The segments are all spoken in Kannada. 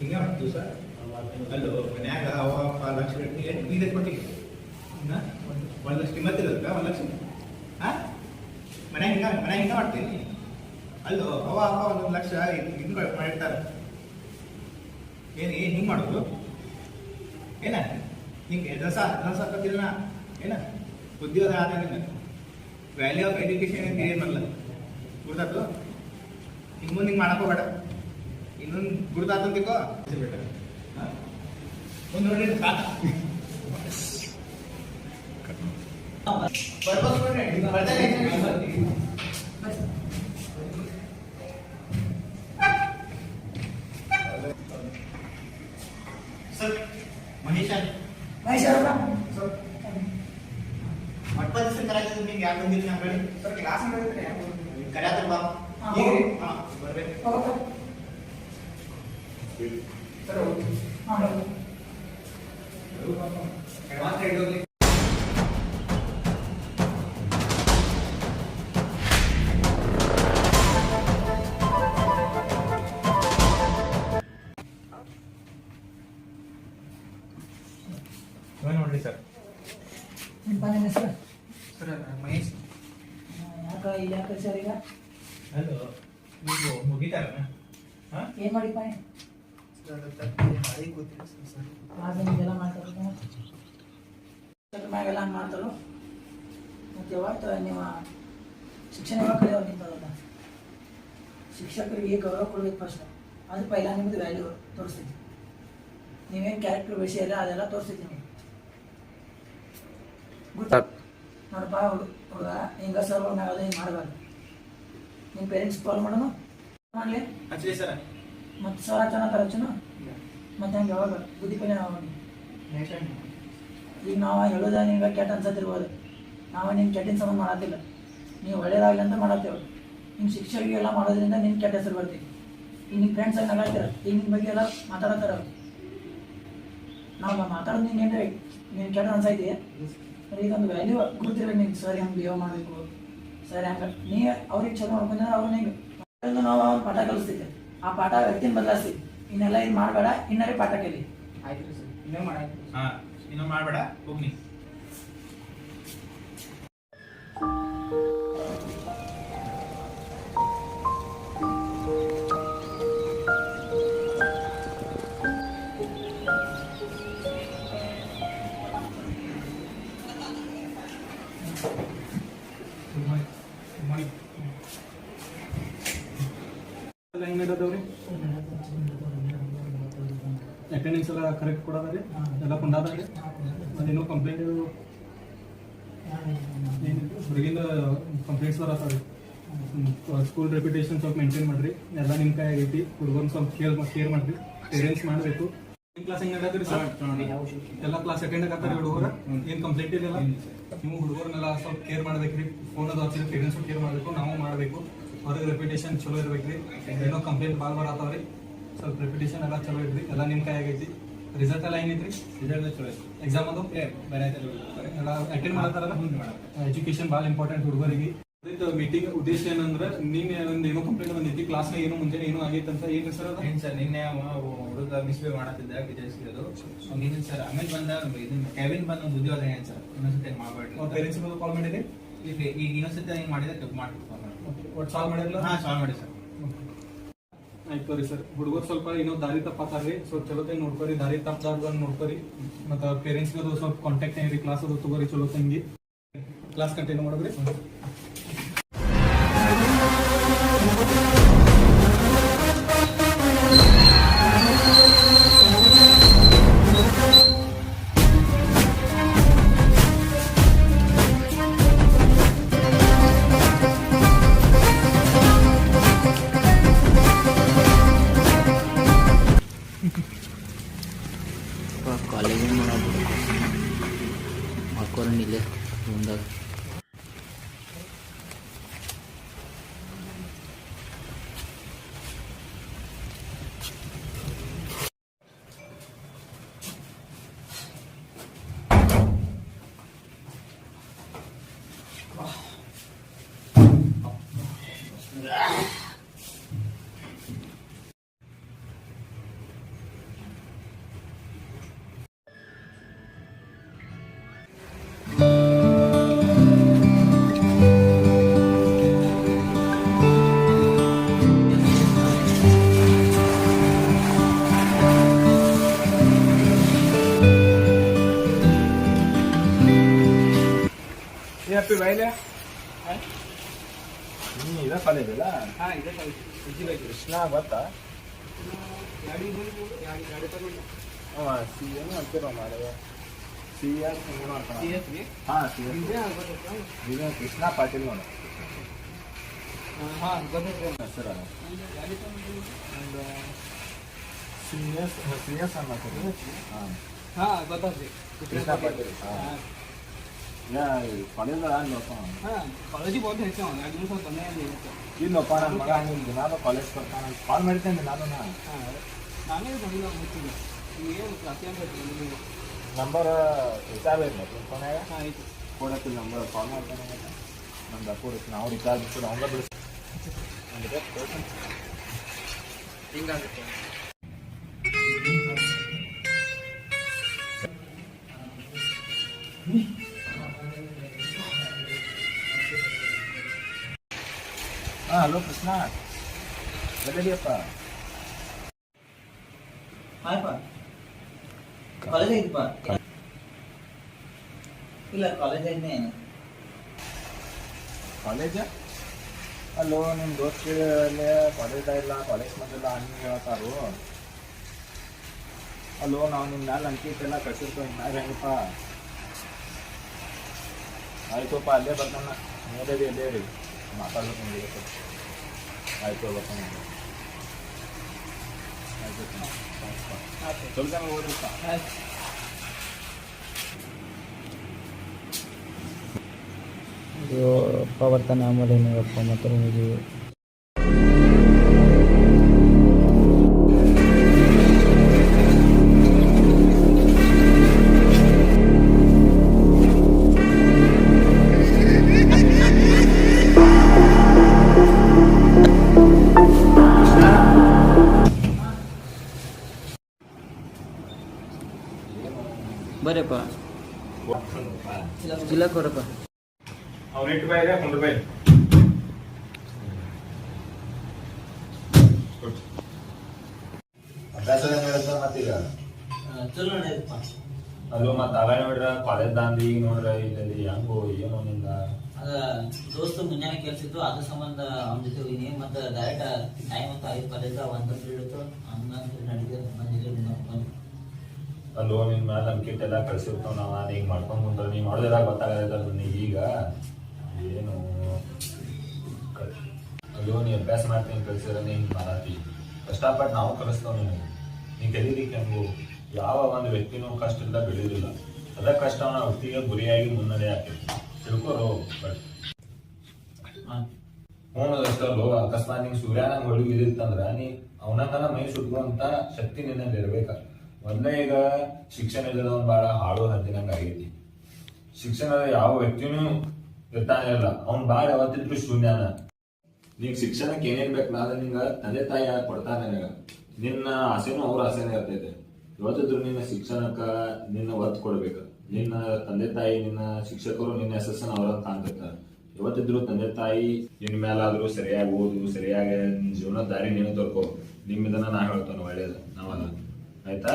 ಹಿಂಗೆ ಮಾಡ್ತೀವಿ ಸರ್. ಅಲ್ಲೋ ಮನ್ಯಾಗ ಅವ ಲಕ್ಷ ಗಟ್ಟಿ ಬೀದ ಕೊಟ್ಟಿಗೆ 1 ಲಕ್ಷ ಕಿಮ್ಮತ್ ಇರೋದಕ್ಕ 1 ಲಕ್ಷ ಮನ್ಯಾಗ ಹಿಂಗೆ ಮಾಡ್ತೀನಿ. ಅಲ್ಲೋ ಅವ 1 ಲಕ್ಷ ಹಿಂಗೆ ಮಾಡಿರ್ತಾರೆ. ಏನು ಹಿಂಗೆ ಮಾಡೋದು ಏನ ಹಿಂಗೆ ರಸ ಹಾಕೋತಿಲ್ಲ ಏನ ಉದ್ಯೋಗ ಆದ ವ್ಯಾಲ್ಯೂ ಆಫ್ ಎಜುಕೇಶನ್ ಅಂತ ಏನು ಮಾಡಲ್ಲ ಗುರ್ತಾತು. ಹಿಂಗೆ ಮುಂದೆ ಹಿಂಗೆ ಮಾಡಕ್ಕೆ ಬೇಡ. ಇನ್ನೊಂದು ಗುರ್ತಾತಂತಿಕೋ ಒಂದು ನೋಡಿ सर महेश सर मटपा दिवस करायचं तुम्ही या मंदिर आपल्याकडे सर क्लास मध्ये करा तर बा हां बरोबर सर हां ऍडव्हान्स रेडिओ ನೋಡ್ರಿ ಸರ್. ನಿಮ್ಮ ಸರ್ ಸರ್ ಮಹೇಶ್ ಯಾಕೆ ಸರ್ ಈಗ ಹಲೋ ನೀವು ಮುಗಿತಾರ ಹಾಂ ಏನು ಮಾಡಿ ಪಾಯ್ ಇದೆಲ್ಲ ಮಾಡ್ತಾರೆ ಮ್ಯಾಗೆಲ್ಲ ಹಂಗೆ ಮಾಡ್ತಾರೋ ಮತ್ತು ಯಾವತ್ತು ನೀವು ಶಿಕ್ಷಣ ಯಾವಾಗ ಕಳೆಯೋ ನಿಂತದ ಶಿಕ್ಷಕರಿಗೆ ಗೌರವ ಕೊಡ್ಬೇಕು ಫಸ್ಟ್. ಅದು ಪೈಲ ನಿಮ್ಮದು ವ್ಯಾಲ್ಯೂ ತೋರಿಸ್ತೈತಿ. ನೀವೇನು ಕ್ಯಾರೆಕ್ಟರ್ ವಿಷಯ ಇಲ್ಲ ಅದೆಲ್ಲ ತೋರಿಸ್ತೈತಿ ನಿಮಗೆ ಗೊತ್ತಾ. ನೋಡಪ್ಪ ಹುಡುಗ ಹಿಂಗೆ ಸರ್ ನಾವು ಅದೇ ಮಾಡಬಾರ್ದು. ನಿಮ್ಮ ಪೇರೆಂಟ್ಸ್ ಕಾಲ್ ಮಾಡೋಣ ಮಾಡಲಿ ಹಚ್ಚಲಿ ಸರ್. ಮತ್ತು ಸರ್ ಹಚ್ಚೋಣ ತರ ಹಚ್ಚೋಣ ಮತ್ತು ಹಂಗೆ ಯಾವಾಗ ಬುದ್ಧಿ ಪಲ್ಯ ನಾವು ಈಗ ನಾವು ಹೇಳೋದ ನಿಮ್ಗೆ ಕೆಟ್ಟ ಅನ್ಸತ್ತಿರ್ಬೋದು. ನಾವು ನಿಮ್ಗೆ ಕೆಟ್ಟಿನ ಸಂಬಂಧ ಮಾಡತ್ತಿಲ್ಲ. ನೀವು ಒಳ್ಳೇದಾಗಲಿ ಅಂತ ಮಾಡತ್ತೇವೆ. ನಿಮ್ಮ ಶಿಕ್ಷಕರಿಗೆಲ್ಲ ಮಾಡೋದ್ರಿಂದ ನಿನ್ನ ಕೆಟ್ಟ ಹೆಸರು ಬರ್ತೀವಿ. ಈಗ ನಿಮ್ಮ ಫ್ರೆಂಡ್ಸ್ ಆಗಿ ನಗಾಡ್ತೀರ. ಈಗ ನಿಮ್ಮ ಬಗ್ಗೆ ಎಲ್ಲ ಮಾತಾಡತ್ತಾರ. ನಾವು ಮಾತಾಡೋದು ನೀನು ಏನ್ರಿ ನೀನು ಕೆಟ್ಟ ಅನ್ಸೈತಿ. ಇದೊಂದು ವ್ಯಾಲ್ಯೂ ಗೊತ್ತಿರಬೇಕು ನಿಮ್ಗೆ. ಸರ್ ಹೆಂಗೆ ಬಿಹೇವ್ ಮಾಡಬೇಕು, ಸರ್ ಹೆಂಗೆ ನೀ ಅವ್ರಿಗೆ ಚಲೋ ಮಾಡ್ಕೊಂಡ್ರೆ ಅವ್ರನ್ನ ಹಿಂಗೆ ನಾವು ಅವ್ನು ಪಾಠ ಕಲಿಸ್ತಿದ್ದೆ. ಆ ಪಾಠ ವ್ಯಕ್ತಿನ ಬದಲಾಯಿಸ್ತೀವಿ. ಇನ್ನೆಲ್ಲ ಇದು ಮಾಡಬೇಡ, ಇನ್ನರೇ ಪಾಠ ಕಲಿ. ಆಯ್ತು ಸರ್. ಇನ್ನೂ ಮಾಡಾಯ್ತು ಹಾಂ ಇನ್ನೂ ಮಾಡಬೇಡ ಹೋಗ್ನಿ. ಅಟೆಂಡೆನ್ಸ್ ಎಲ್ಲ ಕರೆಕ್ಟ್ ಕೊಡೋದ್ರಿ ಎಲ್ಲ ಕೊಂಡಾದ್ರಿ. ಅದೇನೋ ಕಂಪ್ಲೇಂಟ್ ಹುಡುಗಿಂದ ಕಂಪ್ಲೇಂಟ್ಸ್ ಬರತ್ತವ್ರಿ. ಸ್ಕೂಲ್ ರೆಪ್ಯುಟೇಷನ್ ಸ್ವಲ್ಪ ಮೇಂಟೈನ್ ಮಾಡಿರಿ. ಎಲ್ಲ ನಿಮ್ಮ ಕೈ ಆಗೈತಿ. ಹುಡುಗರು ಸ್ವಲ್ಪ ಕೇರ್ ಮಾಡಿರಿ. ಪೇರೆಂಟ್ಸ್ ಮಾಡಬೇಕು. ನಿಮ್ಮ ಕ್ಲಾಸ್ ಹೆಂಗೆ ಆಗತ್ರಿ ಸರ್? ಎಲ್ಲ ಕ್ಲಾಸ್ ಅಟೆಂಡ್ ಆಗತ್ತಾರೆ ಹುಡುಗರು. ಏನು ಕಂಪ್ಲೇಂಟ್ ಇಲ್ಲ. ನೀವು ಹುಡುಗರನ್ನೆಲ್ಲ ಸ್ವಲ್ಪ ಕೇರ್ ಮಾಡ್ಬೇಕ್ರಿ. ಫೋನ್ ಅದು ಹಚ್ಚಿದ್ರೆ ಪೇರೆಂಟ್ಸು ಕೇರ್ ಮಾಡಬೇಕು, ನಾವು ಮಾಡಬೇಕು. ಅವ್ರಿಗೆ ರೆಪ್ಯುಟೇಷನ್ ಚಲೋ ಇರ್ಬೇಕ್ರಿ. ಏನೋ ಕಂಪ್ಲೇಂಟ್ ಬರತ್ತವ್ರಿ. ಸ್ವಲ್ಪ ರೆಪ್ಯುಟೇಷನ್ ಎಲ್ಲ ಚಲೋ ಇದ್ರಿ. ಎಲ್ಲ ನಿಮ್ಮ ಕೈ ಆಗೈತಿ. ರಿಸಲ್ಟ್ ಎಲ್ಲ ಏನೈತ್ರಿ? ರಿಸಲ್ಟ್ ಚಲೋ ಐತಿ. ಎಕ್ಸಾಮ್ ಅದು ಎಲ್ಲ ಅಟೆಂಡ್ ಮಾಡತ್ತಾರಲ್ಲ. ಎಜುಕೇಶನ್ ಭಾಳ ಇಂಪಾರ್ಟೆಂಟ್ ಹುಡುಗರಿಗೆ. ಮೀಟಿಂಗ್ ಉದ್ದೇಶ ಏನಂದ್ರೆ ನಿನ್ನೆ ಒಂದು ಏನೋ ಕಂಪ್ಲೇಂಟ್ ಬಂದೈತಿ ಕ್ಲಾಸ್ನಾಗ ಏನೋ ಮುಂಜಾನೆ ಏನೋ ಆಗೈತೆ ಅಂತ. ಏನು ಸರ್ ಅದು? ಏನು ಸರ್ ನಿನ್ನೆ ಹುಡುಗ ಮಿಸ್ಬಿಹೇವ್ ಮಾಡತ್ತಿದ್ದ ಟೀಚರ್ಸ್ ಅದು ಏನಿಲ್ಲ ಸರ್. ಆಮೇಲೆ ಬಂದ ಕ್ಯಾಬಿನ್ ಬಂದ ಒಂದು ಉದ್ಯೋಗ ಏನು ಸರ್ ಇನ್ನೊಂದ್ಸತಿ ಮಾಡಬೇಡಿ. ಪೇರೆಂಟ್ಸ್ ಕಾಲ್ ಮಾಡಿರಿ. ಈಗ ಇನ್ನೊಂದ್ಸತಿ ಹಿಂಗೆ ಮಾಡಿದ್ರೆ ಮಾಡ್ತೀವಿ. ಒಟ್ಟು ಸಾಲ್ವ್ ಮಾಡಿರಲ್ಲ? ಹಾಂ ಸಾಲ್ವ್ ಮಾಡಿ ಸರ್. ಆಯ್ತು ರೀ ಸರ್. ಹುಡುಗರು ಸ್ವಲ್ಪ ಏನೋ ದಾರಿ ತಪ್ಪಾತಾರ್ರಿ. ಸ್ವಲ್ಪ ಚಲೋತೆ ನೋಡ್ಕೊರಿ. ದಾರಿ ತಪ್ಪದಾರ್ದ ನೋಡ್ಕೊರಿ. ಮತ್ತು ಪೇರೆಂಟ್ಸ್ಗೆ ಸ್ವಲ್ಪ ಕಾಂಟ್ಯಾಕ್ಟ್ ಏನ್ರಿ ಕ್ಲಾಸ್ ಅದು ತಗೋರಿ. ಚಲೋ ತಂಗಿ ಕ್ಲಾಸ್ ಕಂಟಿನ್ಯೂ ಮಾಡೋದ್ರಿ. ಕಾಲೇಜ್ ಮಾಡಬೇಕು ಮಾಡ್ಕೊರಂಗಿಲ್ಲ ಮುಂದಾಗ. ಹ್ಯಾಪಿ ಬೈಲೆ ಇದೇ ಕಾಲೇಜ್ ಅಲ್ಲ ಹಾಂ ಇದೆ ಸರ್ ಕೃಷ್ಣ ಗೊತ್ತಾ ಗಾಡಿ ತಗೊಂಡು ಹಾಂ ಸಿ ಏನು ಅಂತೀರ ಮಾಡುವ ಸಿ ಎಸ್ ಏನು ಅಂತ ಸಿ ಎಸ್ ರೀ ಹಾಂ ಸಿ ಎಸ್ ಇದೇ ಆಗ್ಬೋದಾ ಇದು ಕೃಷ್ಣ ಪಾಟೀಲ್ ನೋಡು ಹಾಂ ಗೊತ್ತೈತೆ ಹೆಸರು ಗಾಡಿ ತಗೊಂಡು ಒಂದು ಸಿ ಎಸ್ ಅನ್ನೋ ಹಾಂ ಹಾಂ ಗೊತ್ತಾಯ್ತು ಕೃಷ್ಣ ಪಾಟೀಲ್ ಹಾಂ ಕಾಲೇಜ್ ಅಲ್ಲಪ್ಪ ಹಾಂ ಕಾಲೇಜಿಗೆ ಹೋಗಿ ಹೇಳ್ತೇವೆ ಎರಡು ದಿವಸ ಬಂದೇ ಇಲ್ಲಪ್ಪ ನನ್ನ ಮಗ ಹಂಗೆ ದಿನಾಲು ಕಾಲೇಜ್ ಬರ್ತಾನೆ ಕಾಲ್ ಮಾಡ್ತೇನೆ ನಾನು ಹಾಂ ನಾನೇ ಬಂದಿಲ್ಲ ಮುಚ್ಚಿಲ್ಲ ನಿಮಗೆ ಕ್ಲಾಸ್ ಅಂತ ಹೇಳ್ತೀನಿ ನಂಬರ್ ರಿಚಾರ್ಜ್ ಐತೆ ನಿಮ್ಮ ಫೋನ್ಯಾಗ ಹಾಂ ಆಯಿತು ಕೊಡತ್ತಿಲ್ಲ ನಂಬರ್ ಕಾಲ್ ಮಾಡ್ತಾನೆ ನಮ್ದು ಕೊಡುತ್ತೆ ನಾವು ರಿಚಾರ್ಜ್ ಕೂಡ ಅವಂಗ ಬಿಡಿಸ್ತೀವಿ ಹಿಂಗಾಗುತ್ತೆ ಹಾಂ ಹಲೋ ಕೃಷ್ಣ ಎಲ್ಲಿದೆಯಪ್ಪ ಹಾಯಪ್ಪ ಕಾಲೇಜ್ ಐತಿಪ್ಪ ಇಲ್ಲ ಕಾಲೇಜ್ ಐತೆ ಕಾಲೇಜ ಅಲ್ಲೋ ನಿಮ್ಮ ದೋಸ್ತಿಗಳಲ್ಲೇ ಕಾಲೇಜ್ ಇಲ್ಲ ಕಾಲೇಜ್ ಬಂದಿಲ್ಲ ಹಂಗೆ ಹೇಳ್ತಾರು ಅಲ್ಲೋ ನಾವು ನಿಮ್ಮ ಮ್ಯಾಲೆ ಅಂಕಿತ ಎಲ್ಲ ಕಳ್ಸಿರ್ತೀವಿ ಮ್ಯಾಲೆ ಹೆಂಗಪ್ಪ ಆಯ್ತಪ್ಪ ಅಲ್ಲೇ ಬರ್ತಾನ ನೋಡೋದು ಎಲ್ಲೇ ರೀ ಮಾತಾಡ್ಬೇಕು ನಿಮಗೆ ಆಯ್ತು ಬರ್ತಾನೆ ಆಯ್ತು ಸ್ವಲ್ಪ ಹೋದ್ರಪ್ಪ ಅಪ್ಪ ಬರ್ತಾನೆ ಆಮೇಲೆ ಏನಪ್ಪ ಮತ್ತೆ ನಿಮಗೆ ಬರಪ್ಪ ಚೀಲ ಕೊಡಪ್ಪ ಅವ್ನು 8 ರೂಪಾಯಿ ಇದೆ 100 ರೂಪಾಯಿ ಅಭ್ಯಾಸ ನಡೆದ ಮತ್ತೀಗ ಚಲೋ ನಡೆಯಪ್ಪ ಅಲ್ಲೋ ಮತ್ತೆ ಅವ ನೋಡ್ರ ಕಾಲೇಜ್ ದಾಂದಿ ಈಗ ನೋಡ್ರ ಇಲ್ಲಿ ಹೆಂಗೋ ಏನೋ ನಿಂದ ಅದ ದೋಸ್ತ ಮುಂಜಾನೆ ಕೆಲ್ಸಿತ್ತು ಅದ್ರ ಸಂಬಂಧ ಅವ್ನ ಜೊತೆ ಹೋಗಿನಿ ಮತ್ತೆ ಡೈರೆಕ್ಟ್ ಟೈಮ್ ಅಂತ 5 ಕಾಲೇಜ್ ಒಂದು ಪೀರಿಯಡ್ ಇತ್ತು ಹಂಗಂತ ನಡೀತದೆ ಬಂದಿಲ್ಲ ಅಲ್ಲೋ ನಿನ್ ಮ್ಯಾಲ ಅಂಕಿತ ಎಲ್ಲ ಕಳ್ಸಿರ್ತಾವ ನಾವ ಈಗ ಮಾಡ್ಕೊಂಡ್ ಮುಂದ್ರ ನೀ ಮಾಡೋದಿಲ್ಲ ಗೊತ್ತಾಗದ ನನಗೆ ಈಗ ಏನು ಅಲ್ಲೋ ನೀ ಅಭ್ಯಾಸ ಮಾಡ್ತೀನಿ ಕಳ್ಸಿರ ನೀ ಮಾರಾತಿ ಕಷ್ಟಪಟ್ಟು ನಾವು ಕಲಿಸ್ತಾವ ನಿನಗೆ ನೀ ಕಲೀಲಿಕ್ಕೆ ಹೆಂಗು ಯಾವ ಒಂದು ವ್ಯಕ್ತಿನೂ ಕಷ್ಟದಿಂದ ಬೆಳೆಯೋದಿಲ್ಲ ಅದ ಕಷ್ಟ ನಾವು ವ್ಯಕ್ತಿಗೆ ಗುರಿಯಾಗಿ ಮುನ್ನಡೆ ಆಗ್ತೈತಿ ತಿಳ್ಕೊರೋ ಬಟ್ ಹ್ಞೂ ಅಕಸ್ಮಾತ್ ನಿಂಗೆ ಸೂರ್ಯನಂಗೆ ಹೊಳಿ ಇದಿತ್ತಂದ್ರ ನೀ ಅವನಂಗನ ಮೈ ಸುಟ್ಕೊಂತ ಶಕ್ತಿ ನಿನ್ನಲ್ಲಿ ಇರ್ಬೇಕ ಮೊದಲೇ ಈಗ ಶಿಕ್ಷಣ ಇಲ್ಲದವನ್ ಭಾಳ ಹಾಳು ಹದ್ದಿನಂಗೆ ಆಗೈತಿ ಶಿಕ್ಷಣದ ಯಾವ ವ್ಯಕ್ತಿನೂ ಇರ್ತಾನೆ ಇಲ್ಲ ಅವ್ನ್ ಭಾಳ ಯಾವತ್ತಿದ್ರು ಶೂನ್ಯನ ನಿಂಗೆ ಶಿಕ್ಷಣಕ್ಕೆ ಏನೇನ್ ಬೇಕು ನಾಳೆ ನಿಂಗ ತಂದೆ ತಾಯಿ ಕೊಡ್ತಾನೆ ನಿನಗ ನಿನ್ನ ಆಸೆನೂ ಅವ್ರ ಆಸೆನೇ ಇರ್ತೈತೆ ಇವತ್ತಿದ್ರು ನಿನ್ನ ಶಿಕ್ಷಣಕ್ಕ ನಿನ್ನ ಒತ್ತು ಕೊಡ್ಬೇಕು ನಿನ್ನ ತಂದೆ ತಾಯಿ ನಿನ್ನ ಶಿಕ್ಷಕರು ನಿನ್ನ ಯಶಸ್ಸನ್ನ ಅವ್ರನ್ನ ಕಾಣ್ತಿರ್ತಾರೆ ಇವತ್ತಿದ್ರು ತಂದೆ ತಾಯಿ ನಿನ್ನ ಮೇಲಾದ್ರೂ ಸರಿಯಾಗಿ ಓದು ಸರಿಯಾಗಿ ನಿನ್ನ ಜೀವನ ದಾರಿ ನೀನು ತೋರ್ಕೋ ನಿಮ್ಮಿಂದನ ನಾ ಹೇಳ್ತಾನೆ ಒಳ್ಳೇದು ನಾವಲ್ಲ ಆಯ್ತಾ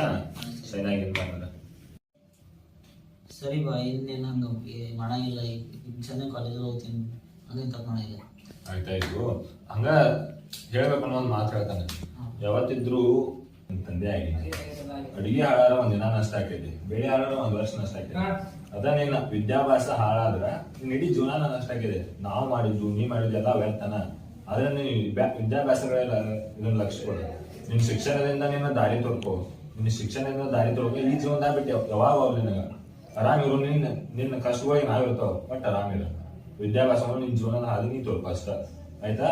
ಸರಿಯಾಗಿ ಇನ್ಬಾರ್ದ ಸರಿ ಬಾ ಇನ್ನೇನು ಹಂಗೆ ಮಾಡಂಗಿಲ್ಲ ಈಗ ಚೆನ್ನಾಗಿ ಕಾಲೇಜಲ್ಲಿ ಹೋಗ್ತೀನಿ ಹಂಗೆ ತಪ್ಪು ಮಾಡಂಗಿಲ್ಲ ಆಯ್ತಾಯ್ತು ಹಂಗ ಹೇಳ್ಬೇಕು ಅನ್ನೋ ಒಂದು ಮಾತು ಹೇಳ್ತಾನೆ ಯಾವತ್ತಿದ್ರು ನಿನ್ ತಂದೆ ಆಗಿ ಅಡಿಗೆ ಹಾಳಾರ ಒಂದ್ ದಿನ ನಷ್ಟ ಆಕೈತಿ ಬೆಳೆ ಹಾಳಾರ 1 ವರ್ಷ ನಷ್ಟ ಆಕೈತಿ ಅದ ನಿನ್ನ ವಿದ್ಯಾಭ್ಯಾಸ ಹಾಳಾದ್ರ ನಿನ್ ಇಡೀ ಜೀವನ ನಷ್ಟ ಆಗಿದೆ ನಾವು ಮಾಡಿದ್ದು ನೀ ಮಾಡಿದ್ದು ಎಲ್ಲ ವ್ಯರ್ಥನ ಆದ್ರೆ ನೀ ವಿದ್ಯಾಭ್ಯಾಸಗಳೆಲ್ಲ ಇದನ್ನ ಲಕ್ಷ್ಯ ಕೊಡ ನಿನ್ ಶಿಕ್ಷಣದಿಂದ ನಿನ್ನ ದಾರಿ ತೋರ್ಕೋ ನಿನ್ನ ಶಿಕ್ಷಣದಿಂದ ದಾರಿ ತೋರ್ಕೋ ಈ ಜೀವನದಾಗ ಬಿಟ್ಟು ಯಾವಾಗ ಹೋಗ್ಲಿ ನಿನಗ ಆರಾಮಿರು ನಿನ್ನ ಕಷ್ಟಗಳಿಗೆ ನಾವಿರ್ತಾವ ಬಟ್ ಆರಾಮಿರ ವಿದ್ಯಾಭ್ಯಾಸವನ್ನು ನಿನ್ ಜೀವನದ ಹಾದಿ ನೀ ತೋರ್ಕೋ ಅಷ್ಟ ಆಯ್ತಾ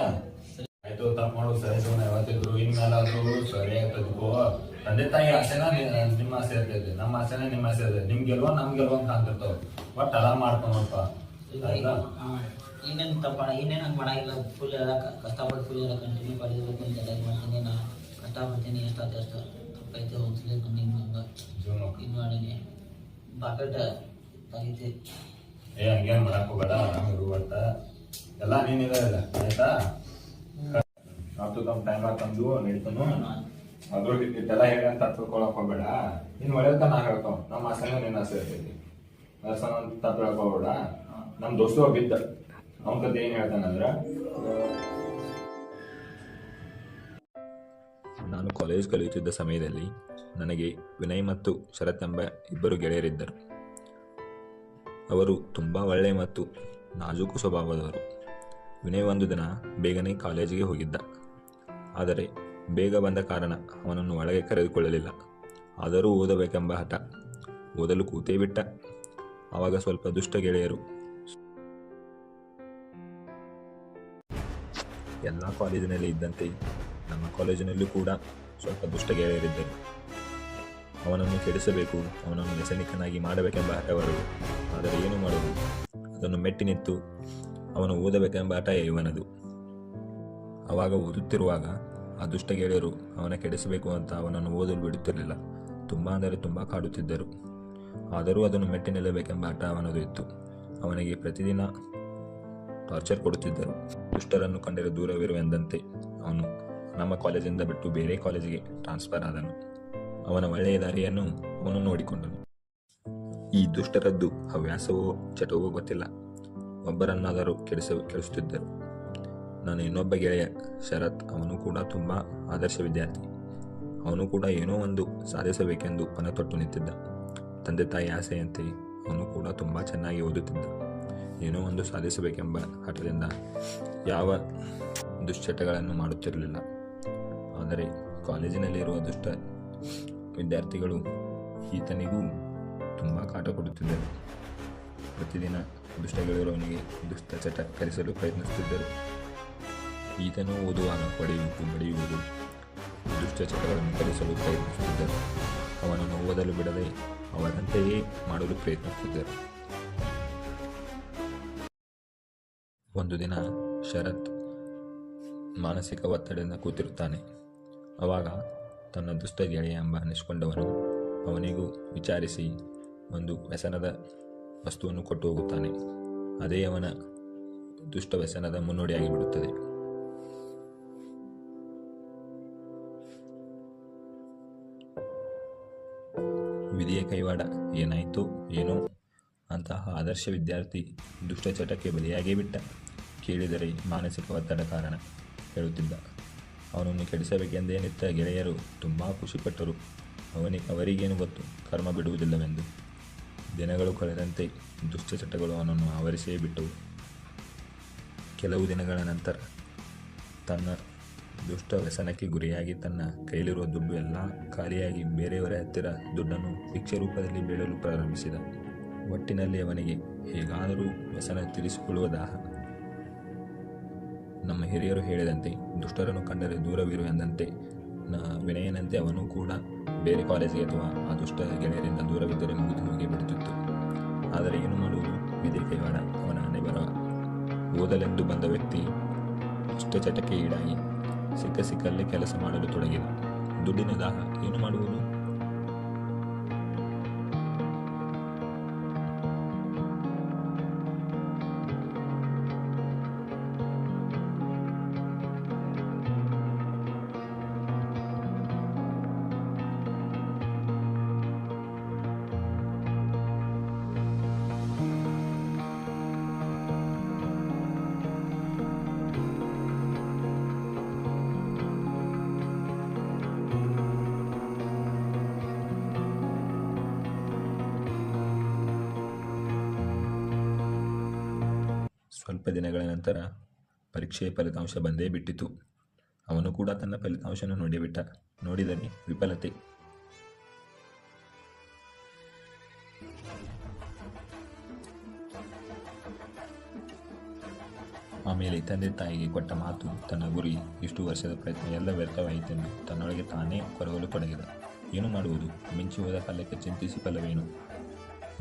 ಆಯ್ತು ತಪ್ಪು ಮಾಡೋದು ಸರಿ ಜೀವನ ಯಾವತ್ತಿದ್ರು ಇನ್ಮೇಲಾದ್ರೂ ಸರಿಯಾಗಿ ತೆಗೆದುಕೋ ತಂದೆ ತಾಯಿ ಆಸೆನ ನಿಮ್ಮ ಆಸೆ ಇರ್ತೈತಿ ನಮ್ಮ ಆಸೆನೇ ನಿಮ್ಮ ಆಸೆ ಇರ್ತೈತಿ ನಿಮ್ ಗೆಲ್ವ ನಮ್ ಗೆಲ್ವ ಅಂತ ಅಂತಿರ್ತಾವ ಬಟ್ ಆರಾಮ್ ಮಾಡ್ಕೊಂಡಪ್ಪ ಇನ್ನೇನು ತಪ್ಪಣ ಇನ್ನೇನು ಹಂಗೆ ಮಾಡಾಗಿಲ್ಲ ಫುಲ್ ಎಲ್ಲ ಕಷ್ಟಪಟ್ಟು ಫುಲ್ ಎಲ್ಲ ಕಂಟಿನ್ಯೂ ಪಡೆದಿರ್ಬೇಕು ಅಂತ ಎಲ್ಲ ಮಾಡ್ತೀನಿ ನಾ ಕಷ್ಟಪಡ್ತೀನಿ ಎಷ್ಟಾಯ್ತು ಅಷ್ಟು ತಪ್ಪೈತೆ ಒಂದ್ಸಲ ಹಿಂಗೆ ಹಂಗೆ ಇದು ಮಾಡೀನಿ ಬಾಕೆಟ್ ತೆಗಿತಿ ಹಂಗೇನು ಮಾಡಕ್ ಹೋಗಬೇಡ ಆರಾಮಿರು ಅಂತ ಎಲ್ಲ ನೀನಿದೆ ಆಯ್ತಾ ನಾವು ತಮ್ಮ ಟೈಮ್ ತಂದು ನಡೀತಾನು ಅದ್ರೊಳಗೆ ಇಟ್ಟೆಲ್ಲ ಹೇಳಿ ಅಂತ ತಪ್ಪಿಕೊಳಕ್ ಹೋಗ್ಬೇಡ ನೀನು ಒಳ್ಳೆದ ನಾ ಹೇಳ್ಕೊ ನಮ್ಮ ಆಸೆನೂ ನಿನ್ನ ಆಸೆ ಇರ್ತೈತಿ ತಪ್ಪು ಹೇಳ್ಕೋಬೇಡ ನಮ್ಮ ದೋಸ್ತು ಒಬ್ಬಿದ್ದ ಅವನ ಕತೆ ಏನು ಹೇಳ್ತಾನಂದ್ರ ನಾನು ಕಾಲೇಜ್ ಕಲಿಯುತ್ತಿದ್ದ ಸಮಯದಲ್ಲಿ ನನಗೆ ವಿನಯ್ ಮತ್ತು ಶರತ್ ಎಂಬ ಇಬ್ಬರು ಗೆಳೆಯರಿದ್ದರು. ಅವರು ತುಂಬ ಒಳ್ಳೆಯ ಮತ್ತು ನಾಜೂಕು ಸ್ವಭಾವದವರು. ವಿನಯ್ ಒಂದು ದಿನ ಬೇಗನೆ ಕಾಲೇಜಿಗೆ ಹೋಗಿದ್ದ. ಆದರೆ ಬೇಗ ಬಂದ ಕಾರಣ ಅವನನ್ನು ಒಳಗೆ ಕರೆದುಕೊಳ್ಳಲಿಲ್ಲ. ಆದರೂ ಓದಬೇಕೆಂಬ ಹಠ. ಓದಲು ಕೂತೇ ಬಿಟ್ಟ. ಆವಾಗ ಸ್ವಲ್ಪ ದುಷ್ಟ ಗೆಳೆಯರು, ಎಲ್ಲ ಕಾಲೇಜಿನಲ್ಲಿ ಇದ್ದಂತೆ ನಮ್ಮ ಕಾಲೇಜಿನಲ್ಲೂ ಕೂಡ ಸ್ವಲ್ಪ ದುಷ್ಟ ಗೆಳೆಯರಿದ್ದರು. ಅವನನ್ನು ಕೆಡಿಸಬೇಕು, ಅವನನ್ನು ವ್ಯಸನಿಕನಾಗಿ ಮಾಡಬೇಕೆಂಬ ಹಠವರು. ಆದರೆ ಏನು ಮಾಡುವುದು? ಅದನ್ನು ಮೆಟ್ಟಿ ನಿಂತು ಅವನು ಓದಬೇಕೆಂಬ ಹಠ ಇವನದು. ಆವಾಗ ಓದುತ್ತಿರುವಾಗ ಆ ದುಷ್ಟ ಗೆಳೆಯರು ಅವನ ಕೆಡಿಸಬೇಕು ಅಂತ ಅವನನ್ನು ಓದಲು ಬಿಡುತ್ತಿರಲಿಲ್ಲ. ತುಂಬ ಅಂದರೆ ತುಂಬ ಕಾಡುತ್ತಿದ್ದರು. ಆದರೂ ಅದನ್ನು ಮೆಟ್ಟಿ ನಿಲ್ಲಬೇಕೆಂಬ ಹಠ ಅವನದು ಇತ್ತು. ಅವನಿಗೆ ಪ್ರತಿದಿನ ಟಾರ್ಚರ್ ಕೊಡುತ್ತಿದ್ದರು. ದುಷ್ಟರನ್ನು ಕಂಡರೆ ದೂರವಿರು ಎಂದಂತೆ ಅವನು ನಮ್ಮ ಕಾಲೇಜಿಂದ ಬಿಟ್ಟು ಬೇರೆ ಕಾಲೇಜಿಗೆ ಟ್ರಾನ್ಸ್ಫರ್ ಆದನು. ಅವನ ಒಳ್ಳೆಯ ದಾರಿಯನ್ನು ಅವನು ನೋಡಿಕೊಂಡನು. ಈ ದುಷ್ಟರದ್ದು ಹವ್ಯಾಸವೋ ಚಟವೋ ಗೊತ್ತಿಲ್ಲ, ಒಬ್ಬರನ್ನಾದರೂ ಕೆಡಿಸುತ್ತಿದ್ದರು. ನಾನು ಇನ್ನೊಬ್ಬ ಗೆಳೆಯ ಶರತ್, ಅವನು ಕೂಡ ತುಂಬ ಆದರ್ಶ ವಿದ್ಯಾರ್ಥಿ. ಅವನು ಕೂಡ ಏನೋ ಒಂದು ಸಾಧಿಸಬೇಕೆಂದು ಪಣತೊಟ್ಟು ನಿಂತಿದ್ದ. ತಂದೆ ತಾಯಿ ಆಸೆಯಂತೆ ಅವನು ಕೂಡ ತುಂಬ ಚೆನ್ನಾಗಿ ಓದುತ್ತಿದ್ದ. ಏನೋ ಒಂದು ಸಾಧಿಸಬೇಕೆಂಬ ಹಠದಿಂದ ಯಾವ ದುಶ್ಚಟಗಳನ್ನು ಮಾಡುತ್ತಿರಲಿಲ್ಲ. ಆದರೆ ಕಾಲೇಜಿನಲ್ಲಿರುವ ದುಷ್ಟ ವಿದ್ಯಾರ್ಥಿಗಳು ಈತನಿಗೂ ತುಂಬ ಕಾಟ ಕೊಡುತ್ತಿದ್ದರು. ಪ್ರತಿದಿನ ದುಷ್ಟಗಳು ಅವನಿಗೆ ದುಷ್ಟಚಟ ಕಲಿಸಲು ಪ್ರಯತ್ನಿಸುತ್ತಿದ್ದರು. ಈತನು ಓದುವಾಗ ಬಡಿಯುವುದು ದುಷ್ಟಚಟಗಳನ್ನು ಕಲಿಸಲು ಪ್ರಯತ್ನಿಸುತ್ತಿದ್ದರು. ಅವನನ್ನು ಓದಲು ಬಿಡದೆ ಅವರಂತೆಯೇ ಮಾಡಲು ಪ್ರಯತ್ನಿಸುತ್ತಿದ್ದರು. ಒಂದು ದಿನ ಶರತ್ ಮಾನಸಿಕ ಒತ್ತಡದಿಂದ ಕೂತಿರುತ್ತಾನೆ. ಆವಾಗ ತನ್ನ ದುಷ್ಟ ಗೆಳೆಯ ಎಂಬ ಅನಿಸಿಕೊಂಡವನು ಅವನಿಗೂ ವಿಚಾರಿಸಿ ಒಂದು ವ್ಯಸನದ ವಸ್ತುವನ್ನು ಕೊಟ್ಟು ಹೋಗುತ್ತಾನೆ. ಅದೇ ಅವನ ದುಷ್ಟ ವ್ಯಸನದ ಮುನ್ನೋಡಿಯಾಗಿ ಬಿಡುತ್ತದೆ. ವಿಧಿಯ ಕೈವಾಡ, ಏನಾಯಿತು ಏನೋ ಅಂತಹ ಆದರ್ಶ ವಿದ್ಯಾರ್ಥಿ ದುಷ್ಟಚಟಕ್ಕೆ ಬಲಿಯಾಗೇ ಬಿಟ್ಟ. ಕೇಳಿದರೆ ಮಾನಸಿಕ ಒತ್ತಡ ಕಾರಣ ಹೇಳುತ್ತಿದ್ದ. ಅವನನ್ನು ಕೆಡಿಸಬೇಕೆಂದೇ ನಿಂತ ಗೆಳೆಯರು ತುಂಬ ಖುಷಿಪಟ್ಟರು. ಅವರಿಗೇನು ಗೊತ್ತು ಕರ್ಮ ಬಿಡುವುದಿಲ್ಲವೆಂದು. ದಿನಗಳು ಕಳೆದಂತೆ ದುಷ್ಟಚಟಗಳು ಅವನನ್ನು ಆವರಿಸೇ ಬಿಟ್ಟವು. ಕೆಲವು ದಿನಗಳ ನಂತರ ತನ್ನ ದುಷ್ಟ ವ್ಯಸನಕ್ಕೆ ಗುರಿಯಾಗಿ ತನ್ನ ಕೈಲಿರುವ ದುಡ್ಡು ಎಲ್ಲ ಖಾಲಿಯಾಗಿ ಬೇರೆಯವರ ಹತ್ತಿರ ದುಡ್ಡನ್ನು ಭಿಕ್ಷೆ ರೂಪದಲ್ಲಿ ಬೀಳಲು ಪ್ರಾರಂಭಿಸಿದ. ಒಟ್ಟಿನಲ್ಲಿ ಅವನಿಗೆ ಹೇಗಾದರೂ ವ್ಯಸನ ತೀರಿಸಿಕೊಳ್ಳುವ ದಾಹ. ನಮ್ಮ ಹಿರಿಯರು ಹೇಳಿದಂತೆ ದುಷ್ಟರನ್ನು ಕಂಡರೆ ದೂರವಿರು ಎಂದಂತೆ ವಿನಯನಂತೆ ಅವನು ಕೂಡ ಬೇರೆ ಕಾಲೇಜಿಗೆ ಅಥವಾ ಆ ದುಷ್ಟ ಗೆಳೆಯರಿಂದ ದೂರವಿದ್ದರೆ ಮುಗಿದು ಹೋಗಿ ಬಿಡುತ್ತಿತ್ತು. ಆದರೆ ಏನು ಮಾಡುವುದು? ವಿಧಿ ಕೈವಾಡ, ಅವನ ಹಣೆ ಬರಹ. ಓದಲೆಂದು ಬಂದ ವ್ಯಕ್ತಿ ದುಷ್ಟಚಟಕ್ಕೆ ಈಡಾಗಿ ಸಿಕ್ಕಲ್ಲಿ ಕೆಲಸ ಮಾಡಲು ತೊಡಗಿದ. ದುಡ್ಡಿನ ದಾಹ, ಏನು ಮಾಡುವುದು? ಸ್ವಲ್ಪ ದಿನಗಳ ನಂತರ ಪರೀಕ್ಷೆಯ ಫಲಿತಾಂಶ ಬಂದೇ ಬಿಟ್ಟಿತು. ಅವನು ಕೂಡ ತನ್ನ ಫಲಿತಾಂಶವನ್ನು ನೋಡಿಬಿಟ್ಟ. ನೋಡಿದರೆ ವಿಫಲತೆ. ಆಮೇಲೆ ತಂದೆ ತಾಯಿಗೆ ಕೊಟ್ಟ ಮಾತು, ತನ್ನ ಗುರಿ, ಇಷ್ಟು ವರ್ಷದ ಪ್ರಯತ್ನ ಎಲ್ಲ ವ್ಯರ್ಥವಾಯಿತೆಂದು ತನ್ನೊಳಗೆ ತಾನೇ ಕೊರಗಲು ತೊಡಗಿದ. ಏನು ಮಾಡುವುದು? ಮಿಂಚಿ ಹೋದ ಕಾಲಕ್ಕೆ ಚಿಂತಿಸಿ ಫಲವೇನು?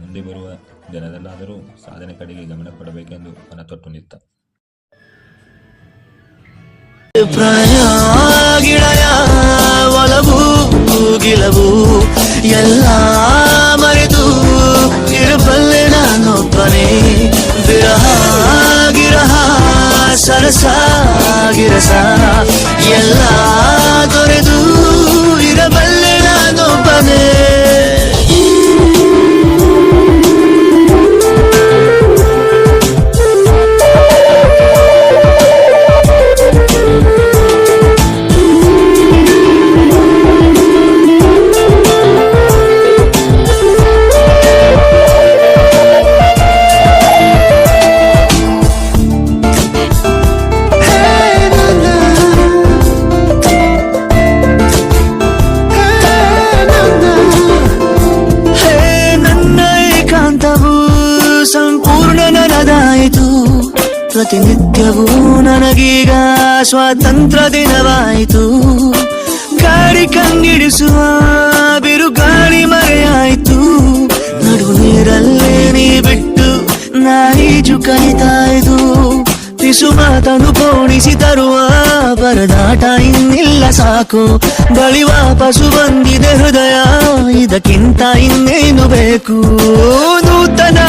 ಮುಂದೆ ಬರುವ ದಿನದಲ್ಲಾದರೂ ಸಾಧನೆ ಕಡೆಗೆ ಗಮನ ಕೊಡಬೇಕೆಂದು ಮನತೊಟ್ಟು ನಿಂತ. ಪ್ರಣಯ ಗಿಳಯ ಒಲವು ಗಿಲವು ಎಲ್ಲ ಮರೆತು ಇರಬಲ್ಲೆ ನಾನೊಬ್ಬನೇ. ವಿರಹ ಗಿರಹ ಸರಸ ಗಿರಸ ಎಲ್ಲ ತೊರೆದು ಇರಬಲ್ಲೆ ನಾನೊಬ್ಬನೇ. ಸಂಪೂರ್ಣ ನನದಾಯಿತು, ಪ್ರತಿನಿತ್ಯವೂ ನನಗೀಗ ಸ್ವಾತಂತ್ರ್ಯ ದಿನವಾಯಿತು. ಗಾಳಿ ಕಂಗಿಡಿಸುವ ಬಿರುಗಾಳಿ ಮರೆಯಾಯಿತು, ನಡು ನೀರಲ್ಲೇ ನೀ ಬಿಟ್ಟು ನಾರೀಜು ಕಲಿತಾಯಿತು. ಪಿಸು ಮಾತನು ಪೋಣಿಸಿ ತರುವ ಪರದಾಟ ಇನ್ನಿಲ್ಲ ಸಾಕು, ಬಳಿ ವಾಪಸು ಬಂದಿದೆ ಹೃದಯ, ಇದಕ್ಕಿಂತ ಇನ್ನೇನು ಬೇಕು. ನೂತನ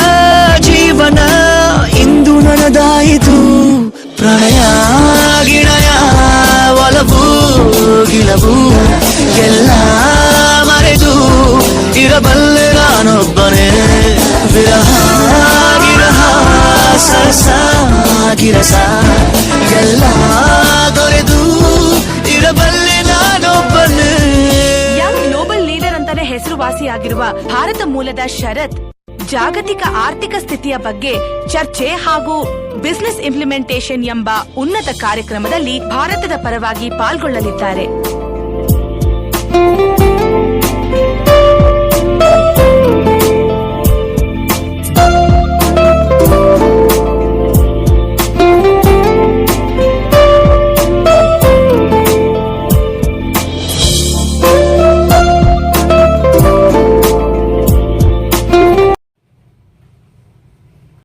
ಜೀವನ ಇಂದು ನನದಾಯಿತು, ಪ್ರಣಯ ಗಿಣಯ ಒಲವು ಗಿಲವು ಎಲ್ಲ ಮರೆತು ಇರಬಲ್ಲೆ ನಾನೊಬ್ಬನೇ. ವಿರಹ ಗಿರಹ ಸರಸ ಗಿರಸ ಎಲ್ಲ ದೊರೆದು ಇರಬಲ್ಲೆ ನಾನೊಬ್ಬನೇ. ಯಂಗ್ ಗ್ಲೋಬಲ್ ಲೀಡರ್ ಅಂತಾನೆ ಹೆಸರುವಾಸಿಯಾಗಿರುವ ಭಾರತ ಮೂಲದ ಶರತ್ ಜಾಗತಿಕ ಆರ್ಥಿಕ ಸ್ಥಿತಿಯ ಬಗ್ಗೆ ಚರ್ಚೆ ಹಾಗೂ ಬಿಸಿನೆಸ್ ಇಂಪ್ಲಿಮೆಂಟೇಷನ್ ಎಂಬ ಉನ್ನತ ಕಾರ್ಯಕ್ರಮದಲ್ಲಿ ಭಾರತದ ಪರವಾಗಿ ಪಾಲ್ಗೊಳ್ಳಲಿದ್ದಾರೆ.